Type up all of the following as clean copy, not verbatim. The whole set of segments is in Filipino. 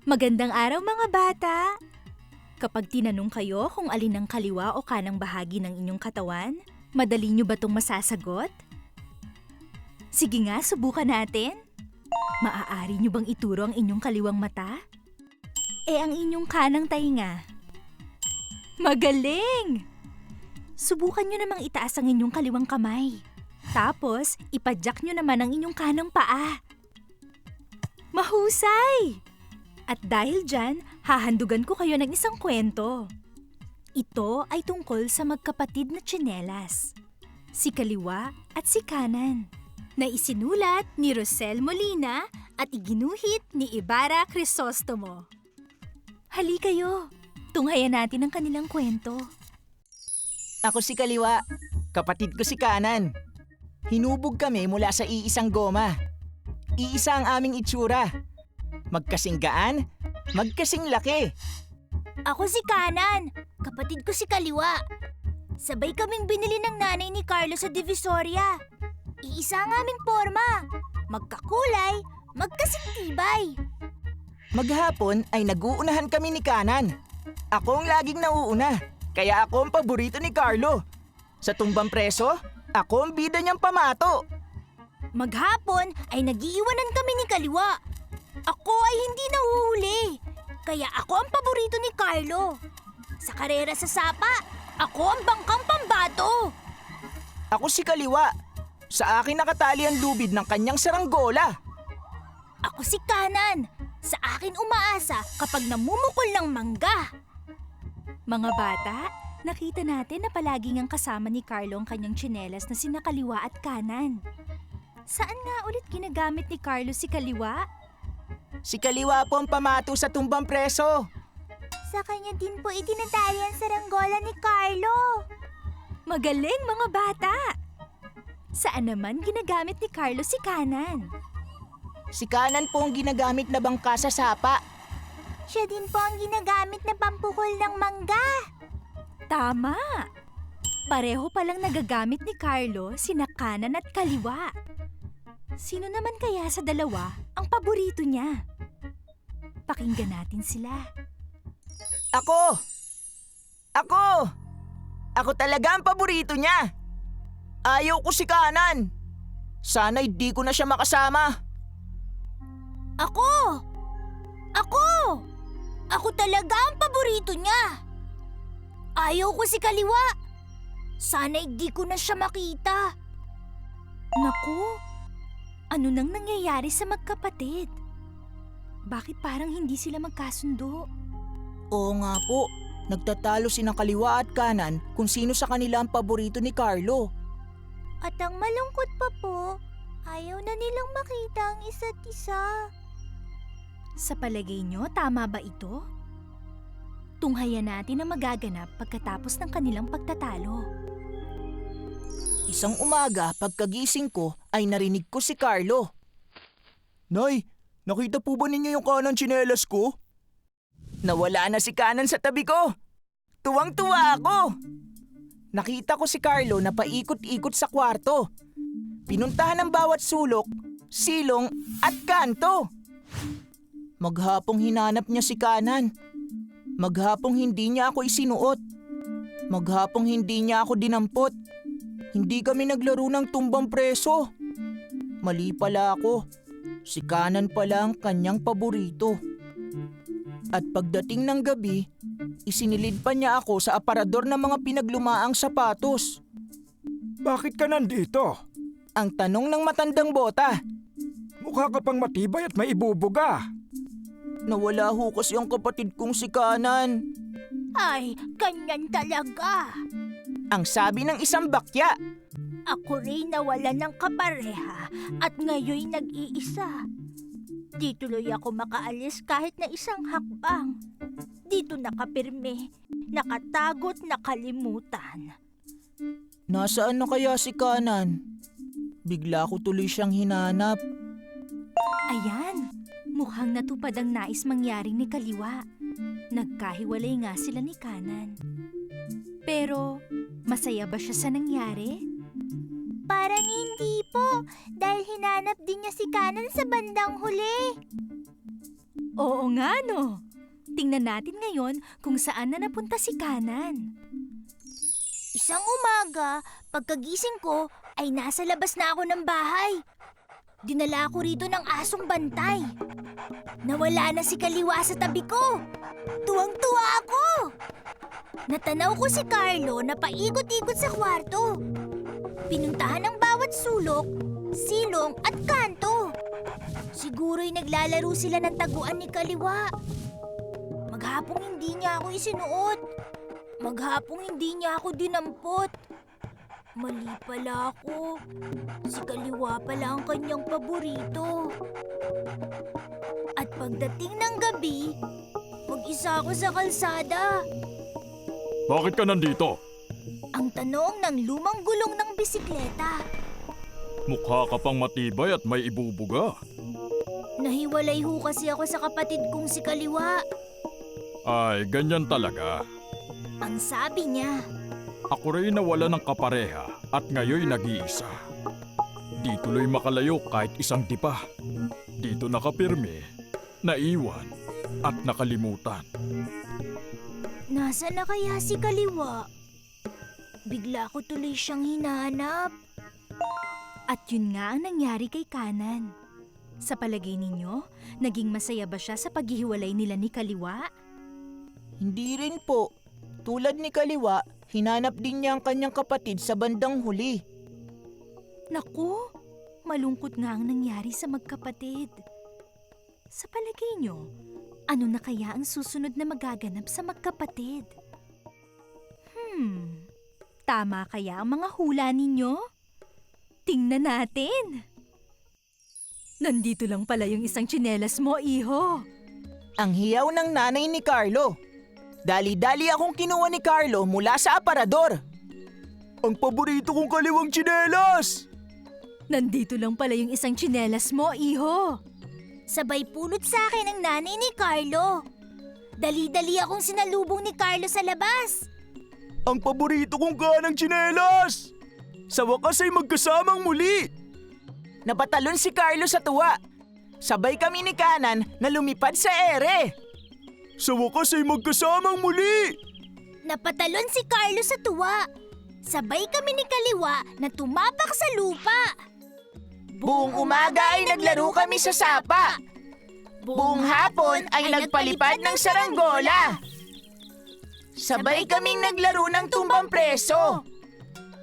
Magandang araw mga bata! Kapag tinanong kayo kung alin ang kaliwa o kanang bahagi ng inyong katawan, madali nyo ba itong masasagot? Sige nga, subukan natin. Maaari nyo bang ituro ang inyong kaliwang mata? Ang inyong kanang tainga? Magaling! Subukan nyo namang itaas ang inyong kaliwang kamay. Tapos, ipadyak nyo naman ang inyong kanang paa. Mahusay! At dahil dyan, hahandugan ko kayo ng isang kwento. Ito ay tungkol sa magkapatid na tsinelas, si kaliwa at si kanan, na isinulat ni Rosel Molina at iginuhit ni Ibarra Crisostomo. Hali kayo, tunghayan natin ang kanilang kwento. Ako si kaliwa, kapatid ko si kanan. Hinubog kami mula sa iisang goma. Iisa ang aming itsura. Magkasing gaan, magkasing laki. Ako si kanan, kapatid ko si kaliwa. Sabay kaming binili ng nanay ni Carlo sa Divisoria. Iisa ang aming forma, magkakulay, magkasing tibay. Maghapon ay nag-uunahan kami ni kanan. Ako ang laging nauuna, kaya ako ang paborito ni Carlo. Sa tumbang preso, ako ang bida niyang pamato. Maghapon ay nagiiwanan kami ni kaliwa. Ako ay hindi nahuhuli, kaya ako ang paborito ni Carlo. Sa karera sa sapa, ako ang bangkang pambato. Ako si kaliwa. Sa akin nakatali ang lubid ng kanyang saranggola. Ako si kanan, sa akin umaasa kapag namumukol ng mangga. Mga bata, nakita natin na palaging ang kasama ni Carlo ang kanyang tsinelas na sina kaliwa at kanan. Saan nga ulit ginagamit ni Carlo si kaliwa? Si kaliwa po ang pamato sa tumbang preso. Sa kanya din po itinatali ang saranggola ni Carlo. Magaling mga bata! Saan naman ginagamit ni Carlo si kanan? Si kanan po ang ginagamit na bangka sa sapa. Siya din po ang ginagamit na pampukol ng mangga. Tama! Pareho palang nagagamit ni Carlo sina kanan at kaliwa. Sino naman kaya sa dalawa ang paborito niya? Pakinggan natin sila. Ako! Ako! Ako talaga ang paborito niya. Ayaw ko si kanan. Sana'y di ko na siya makasama. Ako! Ako! Ako talaga ang paborito niya. Ayaw ko si kaliwa. Sana'y di ko na siya makita. Naku! Ano nang nangyayari sa magkapatid? Bakit parang hindi sila magkasundo? Oo nga po, nagtatalo sina kaliwa at kanan kung sino sa kanila ang paborito ni Carlo. At ang malungkot pa po, ayaw na nilang makita ang isa't isa. Sa palagay nyo, tama ba ito? Tunghayan natin ang magaganap pagkatapos ng kanilang pagtatalo. Isang umaga, pagkagising ko, ay narinig ko si Carlo. Nay, nakita po ba ninyo yung kanang tsinelas ko? Nawala na si kanan sa tabi ko. Tuwang-tuwa ako. Nakita ko si Carlo na paikot-ikot sa kwarto. Pinuntahan ng bawat sulok, silong at kanto. Maghapong hinanap niya si kanan. Maghapong hindi niya ako isinuot. Maghapong hindi niya ako dinampot. Hindi kami naglaro ng tumbang preso. Mali pala ako. Si kanan pala ang kanyang paborito. At pagdating ng gabi, isinilid pa niya ako sa aparador ng mga pinaglumaang sapatos. Bakit ka nandito? Ang tanong ng matandang bota. Mukha ka pang matibay at maibubuga. Nawala ho kasi ang kapatid kong si kanan. Ay, ganyan talaga. Ang sabi ng isang bakya. Ako rin nawala ng kapareha at ngayon nag-iisa. Di tuloy ako makaalis kahit na isang hakbang. Dito nakapirme, nakatago't nakalimutan. Nasaan na kaya si kanan? Bigla ko tuloy siyang hinanap. Ayan, mukhang natupad ang nais mangyaring ni kaliwa. Nagkahiwalay nga sila ni kanan. Pero, masaya ba siya sa nangyari? Parang hindi po, dahil hinanap din niya si kanan sa bandang huli. Oo nga no. Tingnan natin ngayon kung saan na napunta si Kanan. Isang umaga, pagkagising ko, ay nasa labas na ako ng bahay. Dinala ako rito ng asong bantay. Nawala na si Kaliwa sa tabi ko. Tuwang-tuwa ako. Natanaw ko si Carlo na paikot-ikot sa kwarto. Pinuntahan ng bawat sulok, silong at kanto. Siguro'y naglalaro sila ng taguan ni Kaliwa. Maghapong hindi niya ako isinuot. Maghapong hindi niya ako dinampot. Mali pala ako. Si Kaliwa pala ang kanyang paborito. At pagdating ng gabi, mag-isa ako sa kalsada. Bakit ka nandito? Ang tanong ng lumang gulong ng bisikleta. Mukha ka pang matibay at may ibubuga. Nahiwalay ho kasi ako sa kapatid kong si Kaliwa. Ay, ganyan talaga. Ang sabi niya, Ako rin nawala ng kapareha at ngayon nag-iisa. Di tuloy makalayo kahit isang tipa. Dito nakapirme, naiwan at nakalimutan. nasa na kaya si Kaliwa? Bigla ko tuloy siyang hinahanap. At yun nga ang nangyari kay Kanan. Sa palagay ninyo, naging masaya ba siya sa paghihiwalay nila ni Kaliwa? Hindi rin po. Tulad ni Kaliwa, hinanap din niya ang kanyang kapatid sa bandang huli. Naku, malungkot nga ang nangyari sa magkapatid. Sa palagay nyo, ano na kaya ang susunod na magaganap sa magkapatid? Tama kaya ang mga hula ninyo? Tingnan natin. Nandito lang pala yung isang tsinelas mo, iho. Ang hiyaw ng nanay ni Carlo. Dali-dali akong kinuha ni Carlo mula sa aparador. Ang paborito kong kaliwang tsinelas! Nandito lang pala yung isang tsinelas mo, iho. Sabay pulot sa akin ang nanay ni Carlo. Dali-dali akong sinalubong ni Carlo sa labas. Ang paborito kong kanang tsinelas! Sa wakas ay magkasamang muli! Napatalon si Carlo sa tuwa. Sabay kami ni Kanan na lumipad sa ere. Sa wakas ay magkasamang muli! Napatalon si Carlo sa tuwa. Sabay kami ni Kaliwa na tumapak sa lupa. Buong umaga ay naglaro kami sa sapa. Buong hapon ay nagpalipad ng saranggola. Sabay kaming naglaro ng tumbang preso.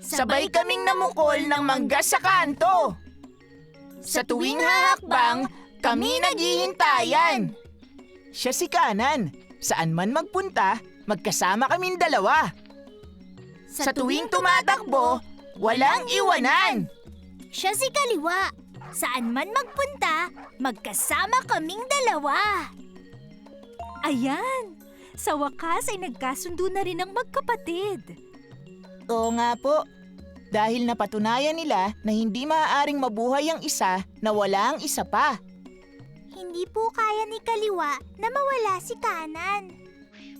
Sabay kaming namukol ng mangga sa kanto. Sa tuwing hahakbang, kami naghihintayan. Siya si Kanan. Saan man magpunta, magkasama kaming dalawa. Sa tuwing tumatakbo, walang iwanan. Siya si Kaliwa. Saan man magpunta, magkasama kaming dalawa. Ayan, sa wakas ay nagkasundo na rin ang magkapatid. Oo nga po. Dahil napatunayan nila na hindi maaaring mabuhay ang isa na wala ang isa pa. Hindi po kaya ni Kaliwa na mawala si Kanan.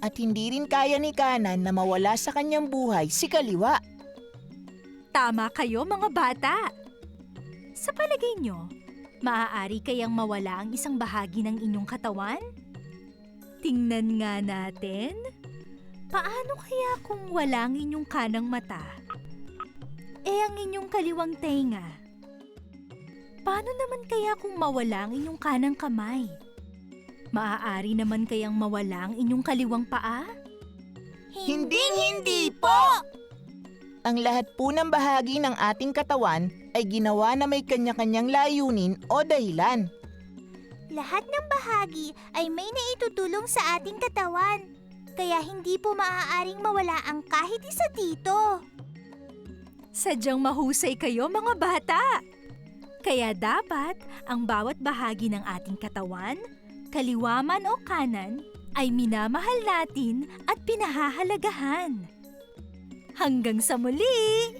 At hindi rin kaya ni Kanan na mawala sa kanyang buhay si Kaliwa. Tama kayo mga bata. Sa palagay nyo, maaari kayang mawala ang isang bahagi ng inyong katawan? Tingnan nga natin. Paano kaya kung wala ang inyong kanang mata? Ang inyong kaliwang tenga? Paano naman kaya kung mawala ang inyong kanang kamay? Maaari naman kayang mawala ang inyong kaliwang paa? Hindi po! Ang lahat po ng bahagi ng ating katawan ay ginawa na may kanya-kanyang layunin o dahilan. Lahat ng bahagi ay may naitutulong sa ating katawan. Kaya hindi po maaaring mawala ang kahit isa dito. Sadyang mahusay kayo mga bata. Kaya dapat ang bawat bahagi ng ating katawan, kaliwa man o kanan, ay minamahal natin at pinahahalagahan. Hanggang sa muli!